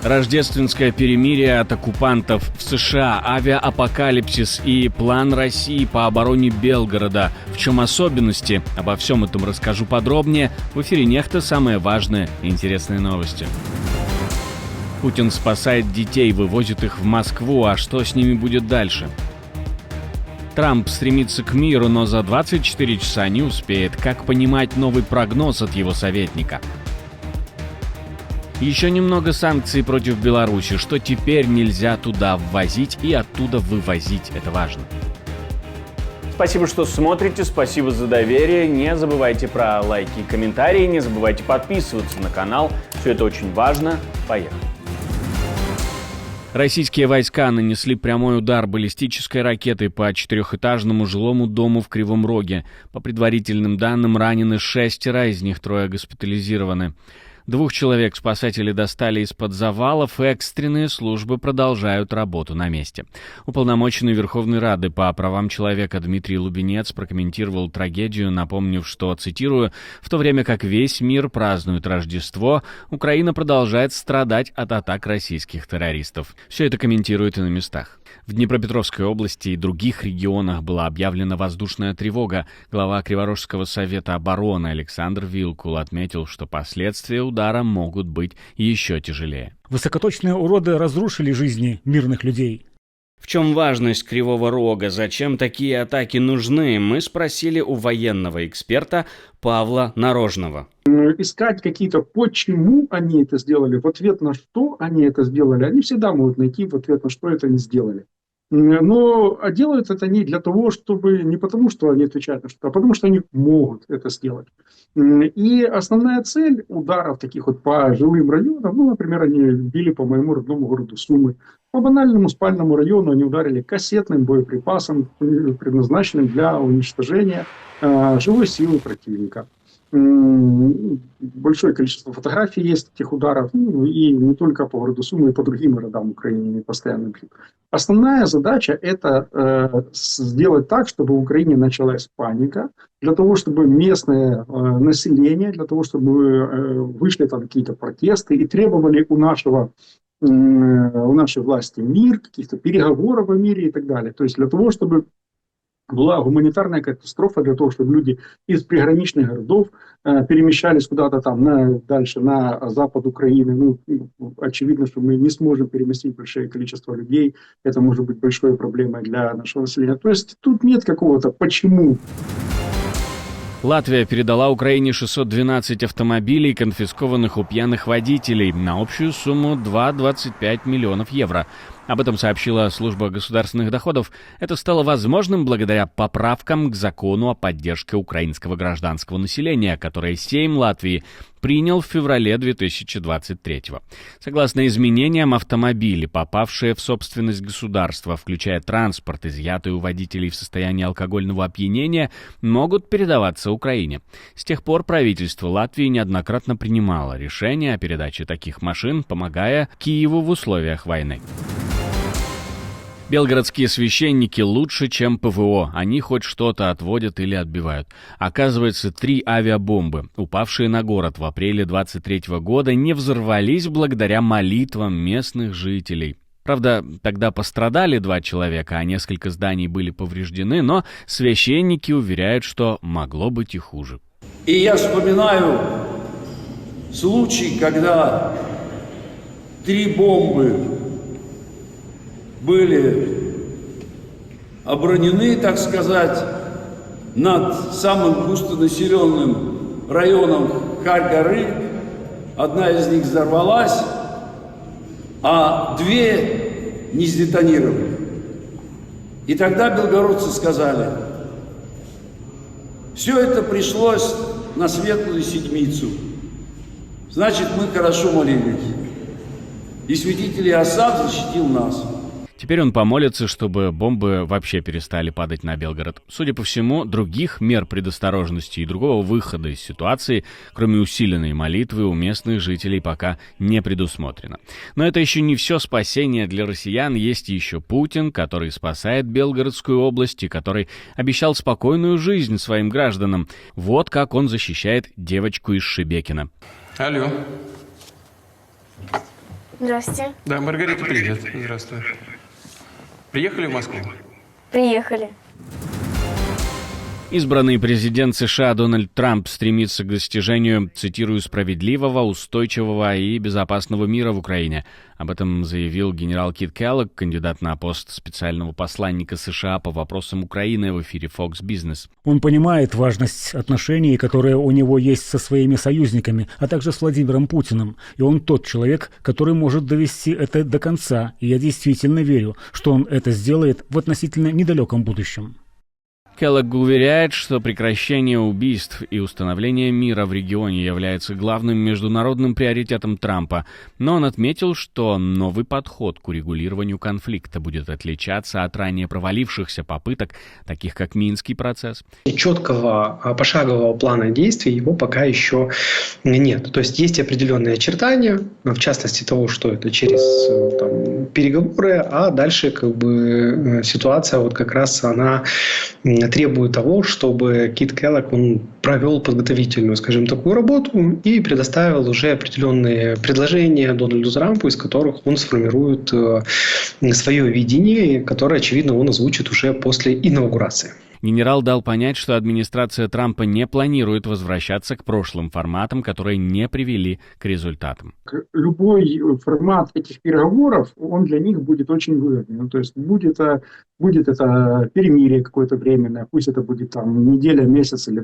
Рождественское перемирие от оккупантов в США, авиаапокалипсис и план России по обороне Белгорода. В чем особенности? Обо всем этом расскажу подробнее. В эфире «Нехта» самые важные и интересные новости. Путин спасает детей, вывозит их в Москву. А что с ними будет дальше? Трамп стремится к миру, но за 24 часа не успеет. Как понимать новый прогноз от его советника? Еще немного санкций против Беларуси, что теперь нельзя туда ввозить и оттуда вывозить. Это важно. Спасибо, что смотрите, спасибо за доверие. Не забывайте про лайки и комментарии, не забывайте подписываться на канал. Все это очень важно. Поехали. Российские войска нанесли прямой удар баллистической ракетой по четырехэтажному жилому дому в Кривом Роге. По предварительным данным, ранены 6, из них 3 госпитализированы. 2 человек спасатели достали из-под завалов, и экстренные службы продолжают работу на месте. Уполномоченный Верховной Рады по правам человека Дмитрий Лубенец прокомментировал трагедию, напомнив, что, цитирую, «В то время как весь мир празднует Рождество, Украина продолжает страдать от атак российских террористов». Все это комментируют и на местах. В Днепропетровской области и других регионах была объявлена воздушная тревога. Глава Криворожского совета обороны Александр Вилкул отметил, что последствия удара могут быть еще тяжелее. Высокоточные уроды разрушили жизни мирных людей. В чем важность Кривого Рога? Зачем такие атаки нужны? Мы спросили у военного эксперта Павла Нарожного. Искать какие-то, почему они это сделали, в ответ на что они это сделали, они всегда могут найти в ответ на что это они сделали. Но делают это не для того, чтобы, не потому, что они отвечают на что-то, а потому, что они могут это сделать. И основная цель ударов таких вот по жилым районам, например, они били по моему родному городу Сумы. По банальному спальному району они ударили кассетным боеприпасом, предназначенным для уничтожения живой силы противника. Большое количество фотографий есть этих ударов, и не только по городу Сумы, и по другим городам Украины они постоянно бьют. Основная задача – это сделать так, чтобы в Украине началась паника, для того, чтобы местное население, для того, чтобы вышли там какие-то протесты и требовали у нашей власти мир, каких-то переговоров о мире и так далее. То есть для того, чтобы была гуманитарная катастрофа, для того, чтобы люди из приграничных городов перемещались куда-то там дальше на запад Украины. Очевидно, что мы не сможем переместить большое количество людей. Это может быть большой проблемой для нашего населения. То есть тут нет какого-то «почему». Латвия передала Украине 612 автомобилей, конфискованных у пьяных водителей, на общую сумму 2,25 миллионов евро. Об этом сообщила служба государственных доходов. Это стало возможным благодаря поправкам к закону о поддержке украинского гражданского населения, который Сейм Латвии принял в феврале 2023-го. Согласно изменениям, автомобили, попавшие в собственность государства, включая транспорт, изъятый у водителей в состоянии алкогольного опьянения, могут передаваться Украине. С тех пор правительство Латвии неоднократно принимало решение о передаче таких машин, помогая Киеву в условиях войны. Белгородские священники лучше, чем ПВО. Они хоть что-то отводят или отбивают. Оказывается, 3 авиабомбы, упавшие на город в апреле 23 года, не взорвались благодаря молитвам местных жителей. Правда, тогда пострадали 2 человека, а несколько зданий были повреждены, но священники уверяют, что могло быть и хуже. И я вспоминаю случай, когда 3 бомбы были оборонены, так сказать, над самым густонаселенным районом Харь-горы. Одна из них взорвалась, а 2 не сдетонировали. И тогда белгородцы сказали: все это пришлось на Светлую Седмицу. Значит, мы хорошо молились. И святитель Иосаф защитил нас. Теперь он помолится, чтобы бомбы вообще перестали падать на Белгород. Судя по всему, других мер предосторожности и другого выхода из ситуации, кроме усиленной молитвы, у местных жителей пока не предусмотрено. Но это еще не все спасение для россиян. Есть еще Путин, который спасает Белгородскую область и который обещал спокойную жизнь своим гражданам. Вот как он защищает девочку из Шебекина. Алло. Здравствуйте. Да, Маргарита, привет. Здравствуй. Приехали в Москву? Приехали. Избранный президент США Дональд Трамп стремится к достижению, цитирую, «справедливого, устойчивого и безопасного мира в Украине». Об этом заявил генерал Кит Келлог, кандидат на пост специального посланника США по вопросам Украины в эфире Fox Business. Он понимает важность отношений, которые у него есть со своими союзниками, а также с Владимиром Путиным. И он тот человек, который может довести это до конца. И я действительно верю, что он это сделает в относительно недалеком будущем. Келлог уверяет, что прекращение убийств и установление мира в регионе является главным международным приоритетом Трампа, но он отметил, что новый подход к урегулированию конфликта будет отличаться от ранее провалившихся попыток, таких как Минский процесс. Четкого пошагового плана действий его пока еще нет. То есть есть определенные очертания, в частности того, что это через переговоры, а дальше ситуация вот как раз она требует того, чтобы Кит Келлог он провел подготовительную, скажем, такую работу и предоставил уже определенные предложения Дональду Трампу, из которых он сформирует свое видение, которое, очевидно, он озвучит уже после инаугурации. Генерал дал понять, что администрация Трампа не планирует возвращаться к прошлым форматам, которые не привели к результатам. Любой формат этих переговоров, он для них будет очень выгодным. То есть будет это перемирие какое-то временное, пусть это будет неделя, месяц или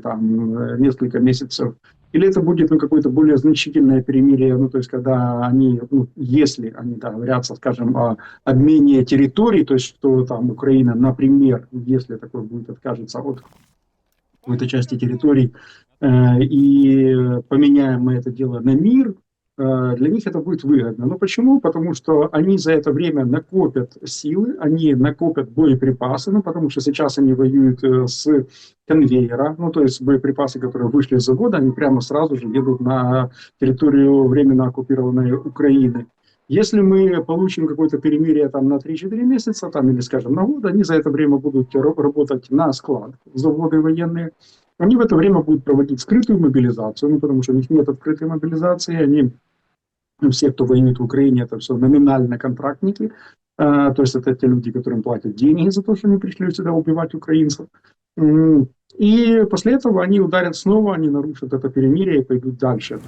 несколько месяцев. Или это будет какое-то более значительное перемирие, то есть когда они, если они договорятся, скажем, о обмене территорий, то есть что Украина, например, если такое будет, откажется от какой-то части территорий, и поменяем мы это дело на мир, для них это будет выгодно. Но почему? Потому что они за это время накопят силы, они накопят боеприпасы, потому что сейчас они воюют с конвейера, то есть боеприпасы, которые вышли из завода, они прямо сразу же едут на территорию временно оккупированной Украины. Если мы получим какое-то перемирие на 3-4 месяца, или, скажем, на год, они за это время будут работать на склад, заводы военные. Они в это время будут проводить скрытую мобилизацию, потому что у них нет открытой мобилизации, они, все, кто воюет в Украине, это все номинально контрактники, то есть это те люди, которым платят деньги за то, что они пришли сюда убивать украинцев. И после этого они ударят снова, они нарушат это перемирие и пойдут дальше.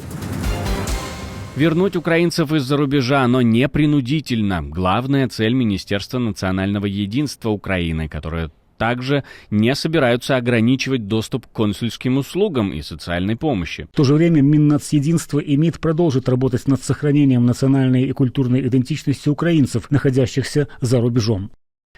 Вернуть украинцев из-за рубежа, но не принудительно. Главная цель Министерства национального единства Украины, которое также не собираются ограничивать доступ к консульским услугам и социальной помощи. В то же время Миннацединство и МИД продолжит работать над сохранением национальной и культурной идентичности украинцев, находящихся за рубежом.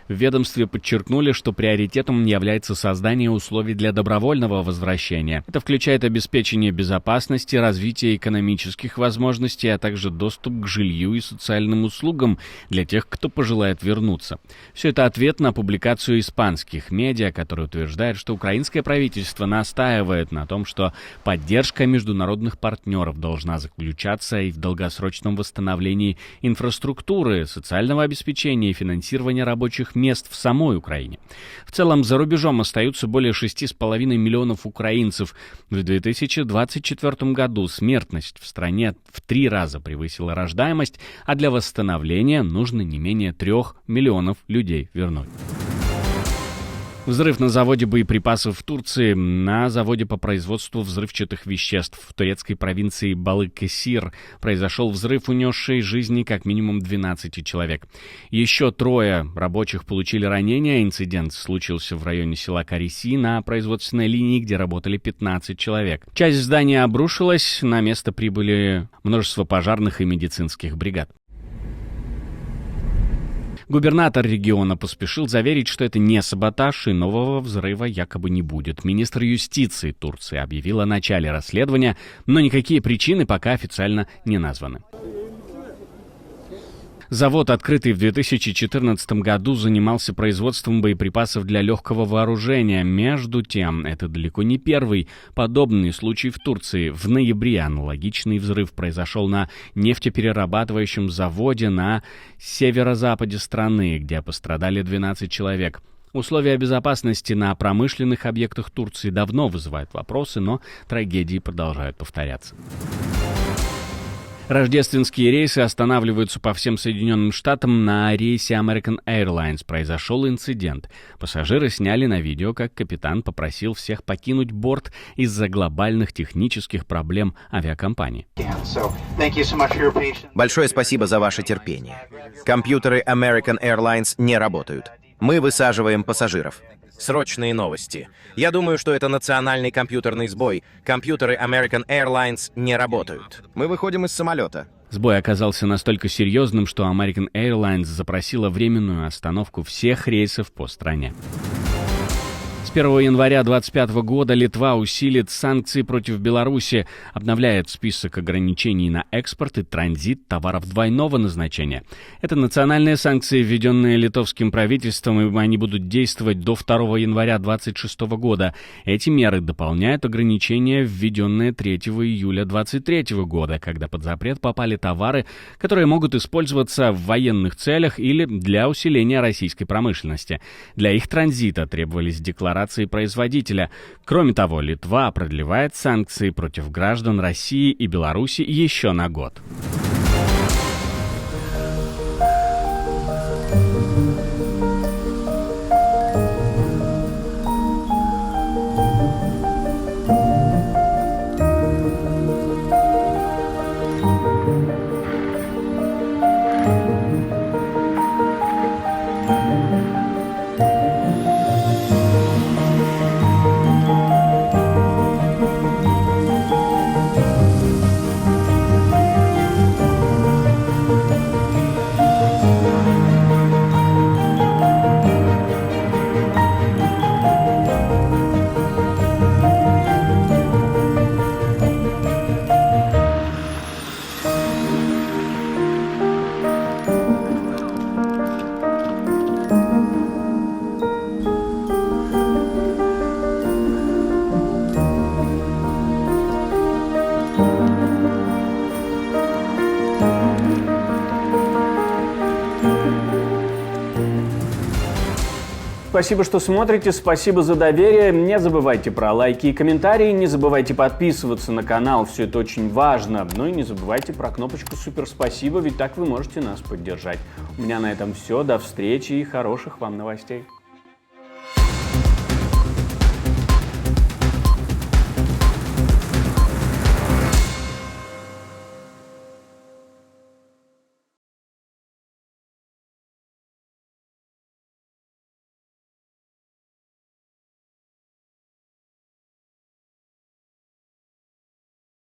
В ведомстве подчеркнули, что приоритетом является создание условий для добровольного возвращения. Это включает обеспечение безопасности, развитие экономических возможностей, а также доступ к жилью и социальным услугам для тех, кто пожелает вернуться. Все это ответ на публикацию испанских медиа, которые утверждают, что украинское правительство настаивает на том, что поддержка международных партнеров должна заключаться и в долгосрочном восстановлении инфраструктуры, социального обеспечения и финансирования рабочих мест в самой Украине. В целом, за рубежом остаются более 6,5 миллионов украинцев. В 2024 году смертность в стране в 3 раза превысила рождаемость, а для восстановления нужно не менее 3 миллионов людей вернуть. Взрыв на заводе боеприпасов в Турции. На заводе по производству взрывчатых веществ в турецкой провинции Балыкесир произошел взрыв, унесший жизни как минимум 12 человек. Еще 3 рабочих получили ранения. Инцидент случился в районе села Кариси на производственной линии, где работали 15 человек. Часть здания обрушилась, на место прибыли множество пожарных и медицинских бригад. Губернатор региона поспешил заверить, что это не саботаж и нового взрыва якобы не будет. Министр юстиции Турции объявил о начале расследования, но никакие причины пока официально не названы. Завод, открытый в 2014 году, занимался производством боеприпасов для легкого вооружения. Между тем, это далеко не первый подобный случай в Турции. В ноябре аналогичный взрыв произошел на нефтеперерабатывающем заводе на северо-западе страны, где пострадали 12 человек. Условия безопасности на промышленных объектах Турции давно вызывают вопросы, но трагедии продолжают повторяться. Рождественские рейсы останавливаются по всем Соединенным Штатам. На рейсе American Airlines произошел инцидент. Пассажиры сняли на видео, как капитан попросил всех покинуть борт из-за глобальных технических проблем авиакомпании. Большое спасибо за ваше терпение. Компьютеры American Airlines не работают. Мы высаживаем пассажиров. Срочные новости. Я думаю, что это национальный компьютерный сбой. Компьютеры American Airlines не работают. Мы выходим из самолета. Сбой оказался настолько серьезным, что American Airlines запросила временную остановку всех рейсов по стране. С 1 января 2025 года Литва усилит санкции против Беларуси, обновляет список ограничений на экспорт и транзит товаров двойного назначения. Это национальные санкции, введенные литовским правительством, и они будут действовать до 2 января 2026 года. Эти меры дополняют ограничения, введенные 3 июля 2023 года, когда под запрет попали товары, которые могут использоваться в военных целях или для усиления российской промышленности. Для их транзита требовались декларации производителя. Кроме того, Литва продлевает санкции против граждан России и Беларуси еще на год. Спасибо, что смотрите, спасибо за доверие. Не забывайте про лайки и комментарии, не забывайте подписываться на канал, все это очень важно. Ну и не забывайте про кнопочку «Супер спасибо», ведь так вы можете нас поддержать. У меня на этом все, до встречи и хороших вам новостей.